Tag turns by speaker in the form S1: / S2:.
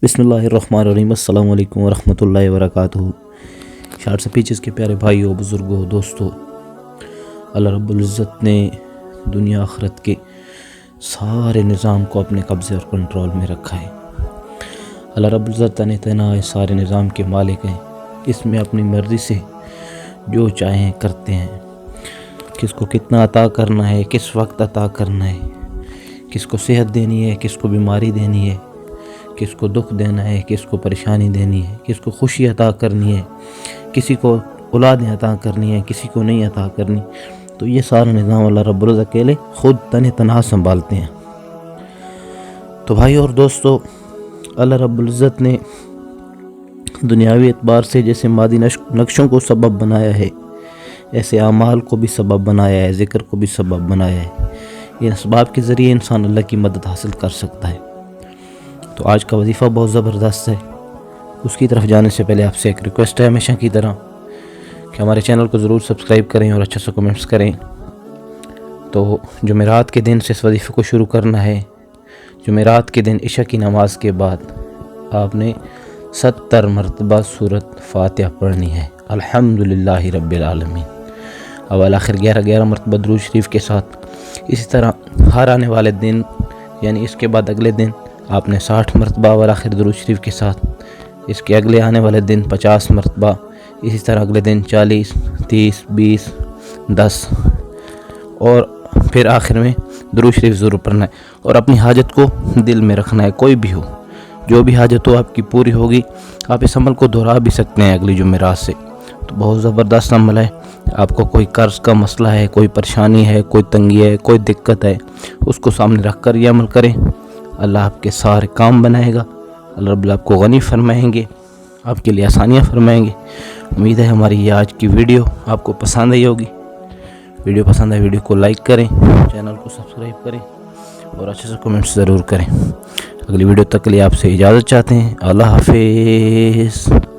S1: बिस्मिल्लाहिर्रहमानिर्रहीम। अस्सलाम वालेकुम वरहमतुल्लाहि वबरकातुहू। शार्ट्स पीचेस के प्यारे भाइयों, बुज़ुर्गों, दोस्तों, अल्लाह रब्बुल इज़्ज़त ने दुनिया आखिरत के सारे निज़ाम को अपने कब्ज़े और कंट्रोल में रखा है। अल्लाह रब्बुल इज़्ज़त तने सारे निज़ाम के मालिक हैं। इसमें अपनी मर्ज़ी से जो चाहें करते हैं। किसको कितना अता करना है, किस वक्त अता करना है, किसको सेहत देनी है, किसको बीमारी देनी है, किसको दुख देना है, किसको परेशानी देनी है, किसको खुशी अता करनी है, किसी को औलादें अता करनी है, किसी को नहीं अता करनी। तो ये सारा निज़ाम अल्लाह रब्बुल इज़्ज़त अकेले ख़ुद तनहा संभालते हैं। तो भाई और दोस्तों, अल्लाह रब्बुल इज़्ज़त ने दुनियावी एतबार से जैसे मादी नक्शों को सबब बनाया है, ऐसे आमाल को भी सबब बनाया है, ज़िक्र को भी सबब बनाया है। इन असबाब के ज़रिए इंसान अल्लाह की मदद हासिल कर सकता है। तो आज का वजीफ़ा बहुत ज़बरदस्त है। उसकी तरफ जाने से पहले आपसे एक रिक्वेस्ट है हमेशा की तरह कि हमारे चैनल को ज़रूर सब्सक्राइब करें और अच्छे से कमेंट्स करें। तो जुमेरात के दिन से इस वजीफ़े को शुरू करना है। जुमेरात के दिन इशा की नमाज के बाद आपने 70 मरतबा सूरत फातिहा पढ़नी है, अल्हम्दुलिल्लाहि रब्बिल आलमीन। अव्वल आखिर 11 मरतबा दुरूद शरीफ के साथ। इसी तरह हर आने वाले दिन यानी इसके बाद अगले दिन आपने 60 मरतबा अव्वल आखिर दुरूद शरीफ के साथ। इसके अगले आने वाले दिन 50 मरतबा। इसी तरह अगले दिन 40, 30, 20, 10 और फिर आखिर में दुरूद शरीफ ज़रूर पढ़ना है। और अपनी हाजत को दिल में रखना है, कोई भी हो, जो भी हाजत हो आपकी पूरी होगी। आप इस अमल को दोहरा भी सकते हैं अगली जुमेरात से। तो बहुत ज़बरदस्त अमल है। आपको कोई कर्ज़ का मसला है, कोई परेशानी है, कोई तंगी है, कोई दिक्कत है, उसको सामने रख कर ये अमल करें। अल्लाह आपके सारे काम बनाएगा। अल्लाह रब्बुल आपको गनी फरमाएंगे, आपके लिए आसानियाँ फरमाएंगे। उम्मीद है हमारी ये आज की वीडियो आपको पसंद आई होगी। वीडियो पसंद है वीडियो को लाइक करें, चैनल को सब्सक्राइब करें और अच्छे से कमेंट्स ज़रूर करें। अगली वीडियो तक के लिए आपसे इजाज़त चाहते हैं। अल्लाह हाफिज़।